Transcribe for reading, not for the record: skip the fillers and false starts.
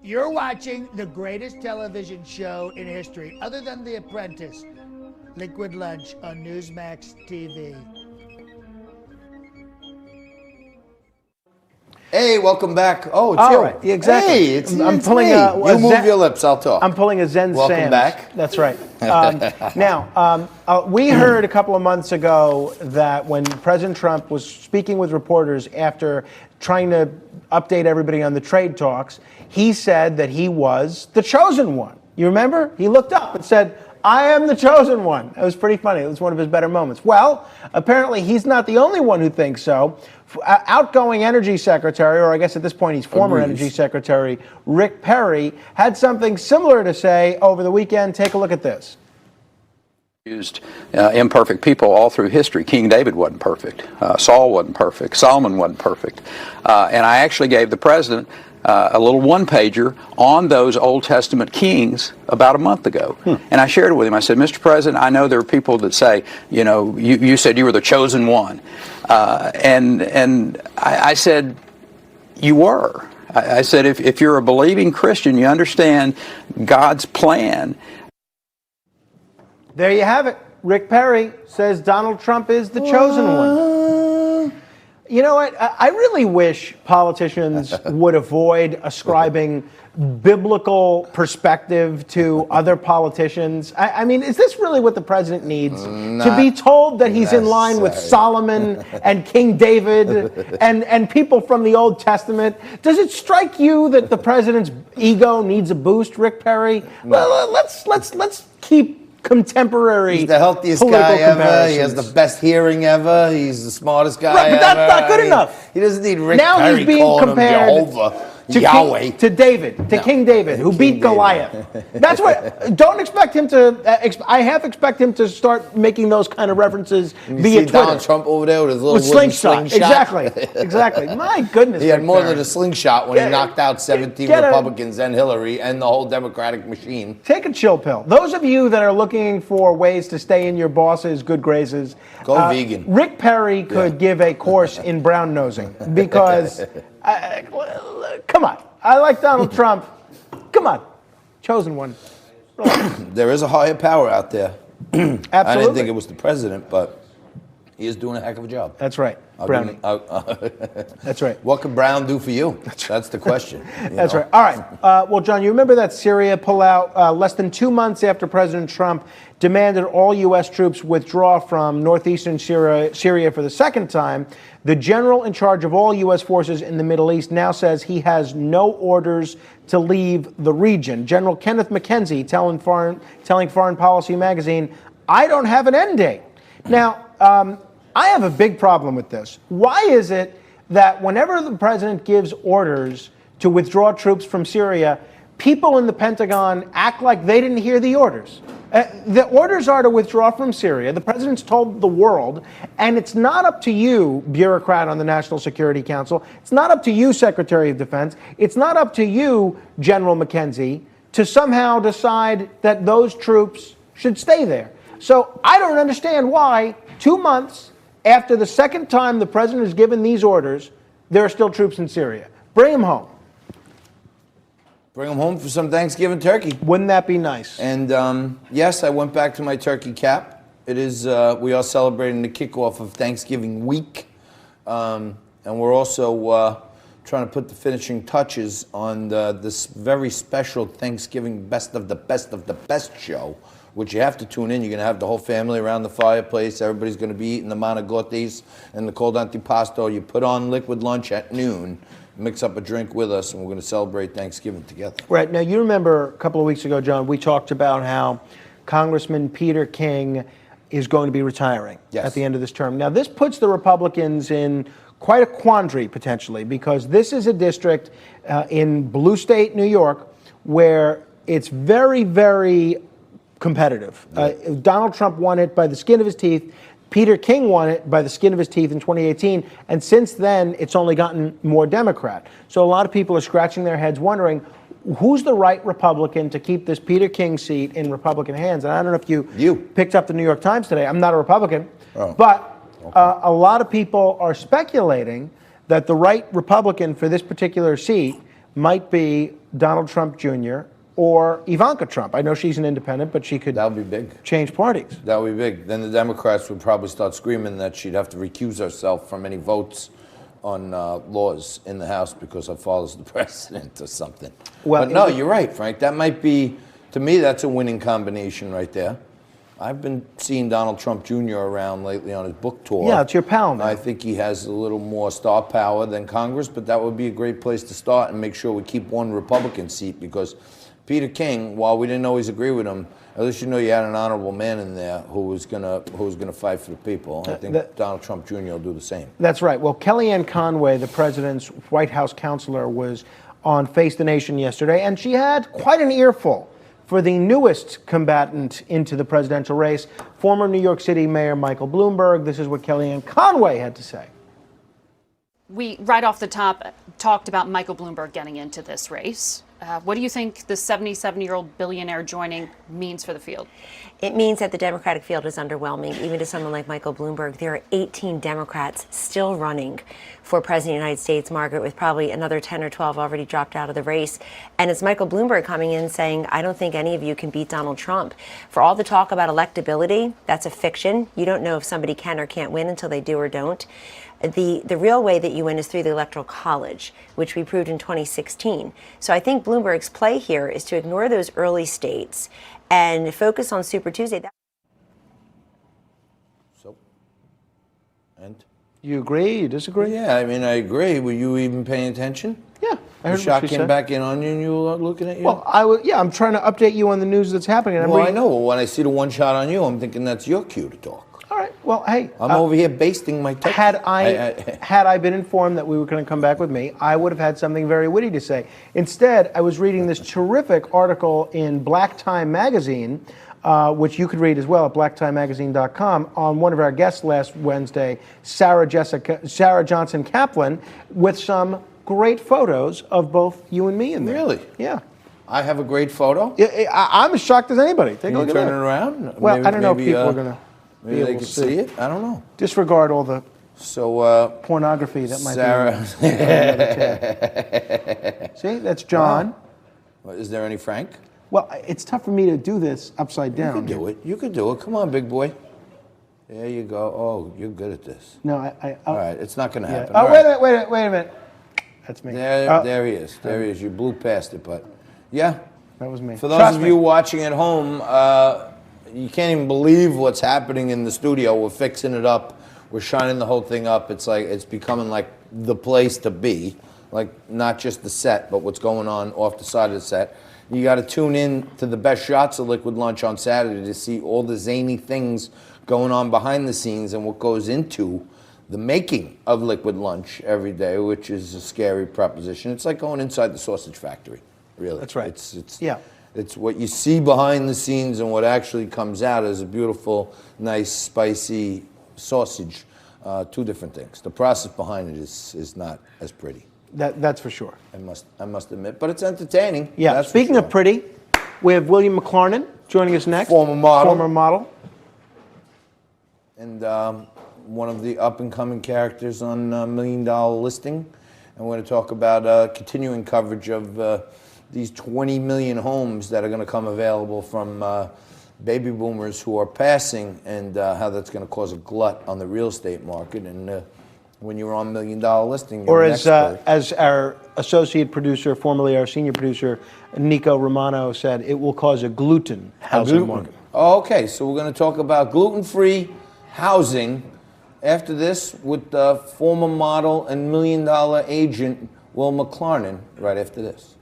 You're watching the greatest television show in history, other than The Apprentice, Liquid Lunch on Newsmax TV. Hey, welcome back. Oh, it's All you. right, exactly. Hey, it's I'm it's pulling me. a You move Zen- your lips, I'll talk. I'm pulling a Zen Welcome Sam's. back. That's right. We heard a couple of months ago that when President Trump was speaking with reporters after trying to update everybody on the trade talks, he said that he was the chosen one. You remember? He looked up and said, "I am the chosen one." It was pretty funny. It was one of his better moments. Well, apparently he's not the only one who thinks so. Outgoing Energy Secretary, or I guess at this point he's former Energy Secretary, Rick Perry, had something similar to say over the weekend. Take a look at this. Used imperfect people all through history. King David wasn't perfect. Saul wasn't perfect. Solomon wasn't perfect. And I actually gave the president a little one-pager on those Old Testament kings about a month ago. And I shared it with him. I said, Mr. President, I know there are people that say, you know, you said you were the chosen one. And I said, you were. I said, if you're a believing Christian, you understand God's plan. There you have it. Rick Perry says Donald Trump is the chosen one. You know what? I really wish politicians would avoid ascribing biblical perspective to other politicians. I mean, is this really what the president needs? To be told that he's in line with Solomon and King David and people from the Old Testament? Does it strike you that the president's ego needs a boost, Rick Perry? Well, let's keep contemporary. He's the healthiest guy ever. He has the best hearing ever. He's the smartest guy right, but ever. that's not good enough. He doesn't need Rick now Perry he's being calling compared him Jehovah, to Yahweh. to David, to King David, who beat Goliath. That's what. Don't expect him to. I half expect him to start making those kind of references via Twitter. Donald Trump over there with his little slingshot. Exactly. My goodness. He had Rick more Perry. than a slingshot when he knocked out 17 Republicans and Hillary and the whole Democratic machine. Take a chill pill. Those of you that are looking for ways to stay in your boss's good graces, go vegan. Rick Perry could give a course in brown nosing because, come on, I like Donald Trump. Come on, chosen one. There is a higher power out there. Absolutely. I didn't think it was the president, but he is doing a heck of a job. That's right, Brownie. That's right. What can Brown do for you? That's the question. That's right. All right. Well, John, you remember that Syria pullout less than 2 months after President Trump demanded all U.S. troops withdraw from northeastern Syria for the second time. The general in charge of all U.S. forces in the Middle East now says he has no orders to leave the region. General Kenneth McKenzie telling Foreign Policy magazine, "I don't have an end date." Now, I have a big problem with this. Why is it that whenever the president gives orders to withdraw troops from Syria, people in the Pentagon act like they didn't hear the orders? The orders are to withdraw from Syria. The president's told the world, and it's not up to you, bureaucrat on the National Security Council. It's not up to you, Secretary of Defense. It's not up to you, General McKenzie, to somehow decide that those troops should stay there. So I don't understand why 2 months after the second time the president has given these orders, there are still troops in Syria. Bring them home. Bring them home for some Thanksgiving turkey. Wouldn't that be nice? And yes, I went back to my turkey cap. It is, we are celebrating the kickoff of Thanksgiving week. And we're also trying to put the finishing touches on this very special Thanksgiving best of the best show, which you have to tune in. You're going to have the whole family around the fireplace. Everybody's going to be eating the manigotes and the cold antipasto. You put on Liquid Lunch at noon, mix up a drink with us, and we're going to celebrate Thanksgiving together. Right. Now, you remember a couple of weeks ago, John, we talked about how Congressman Peter King is going to be retiring at the end of this term. Now, this puts the Republicans in quite a quandary, potentially, because this is a district in blue state New York where it's very, very competitive. Donald Trump won it by the skin of his teeth. Peter King won it by the skin of his teeth in 2018. And since then, it's only gotten more Democrat. So a lot of people are scratching their heads wondering, who's the right Republican to keep this Peter King seat in Republican hands? And I don't know if you picked up the New York Times today. I'm not a Republican. But a lot of people are speculating that the right Republican for this particular seat might be Donald Trump Jr. or Ivanka Trump. I know she's an independent, but she could That would be big. change parties. That would be big. Then the Democrats would probably start screaming that she'd have to recuse herself from any votes on laws in the House because her father's the president or something. Well, but no, you're right, Frank. That might be, to me, that's a winning combination right there. I've been seeing Donald Trump Jr. around lately on his book tour. Yeah, it's your pal now. I think he has a little more star power than Congress, but that would be a great place to start and make sure we keep one Republican seat, because Peter King, while we didn't always agree with him, at least you know you had an honorable man in there who was gonna fight for the people. I think Donald Trump Jr. will do the same. That's right. Well, Kellyanne Conway, the president's White House counselor, was on Face the Nation yesterday, and she had quite an earful for the newest combatant into the presidential race, former New York City Mayor Michael Bloomberg. This is what Kellyanne Conway had to say. We, right off the top, talked about Michael Bloomberg getting into this race. What do you think the 77-year-old billionaire joining means for the field? It means that the Democratic field is underwhelming, even to someone like Michael Bloomberg. There are 18 Democrats still running for president of the United States, Margaret, with probably another 10 or 12 already dropped out of the race. And it's Michael Bloomberg coming in saying, I don't think any of you can beat Donald Trump. For all the talk about electability, that's a fiction. You don't know if somebody can or can't win until they do or don't. The real way that you win is through the Electoral College, which we proved in 2016. So I think Bloomberg's play here is to ignore those early states and focus on Super Tuesday. So, and? You agree? You disagree? Yeah, I mean, I agree. Were you even paying attention? Yeah, I heard The shot what she came said. back in on you and you were looking at you? Well, I'm trying to update you on the news that's happening. And I'm Well, I reading- know. When I see the one shot on you, I'm thinking that's your cue to talk. All right. Well, hey, I'm over here basting my turkey. had I been informed that we were going to come back with me, I would have had something very witty to say. Instead, I was reading this terrific article in Black Time magazine, which you could read as well at blacktimemagazine.com, on one of our guests last Wednesday, Sarah Johnson Kaplan, with some great photos of both you and me in there. Really? Yeah. I have a great photo. I'm as shocked as anybody. Take Can a look you at turn that. it around? Well, Maybe- I don't know if maybe, people are going to be Maybe they able can to see it. I don't know. Disregard all the So, pornography that might Sarah. be on the tab. See, that's John. Wow. Is there any Frank? Well, it's tough for me to do this upside down. You can do it. You can do it. Come on, big boy. There you go. Oh, you're good at this. No, All right, it's not going to yeah. happen. Oh, All wait right. a minute. That's me. There he is. There he is. You blew past it, but yeah. That was me. For those Trust of me. you watching at home, you can't even believe what's happening in the studio. We're fixing it up. We're shining the whole thing up. It's like it's becoming like the place to be. Like not just the set, but what's going on off the side of the set. You got to tune in to the best shots of Liquid Lunch on Saturday to see all the zany things going on behind the scenes and what goes into the making of Liquid Lunch every day, which is a scary proposition. It's like going inside the sausage factory, really. That's right. It's what you see behind the scenes and what actually comes out is a beautiful, nice, spicy sausage. Two different things. The process behind it is not as pretty. That's for sure. I must admit, but it's entertaining. Yeah. That's for Speaking sure. of pretty, we have William McLarnon joining us next. Former model. Former model. And one of the up-and-coming characters on $1 Million Listing. And we're going to talk about continuing coverage of these 20 million homes that are going to come available from baby boomers who are passing, and how that's going to cause a glut on the real estate market. And when you're on $1 Million Listing, you're Or an as expert. our associate producer, formerly our senior producer, Nico Romano, said, it will cause a gluten housing market. Oh, okay, so we're going to talk about gluten-free housing after this with former model and $1 million agent Will McLarnon right after this.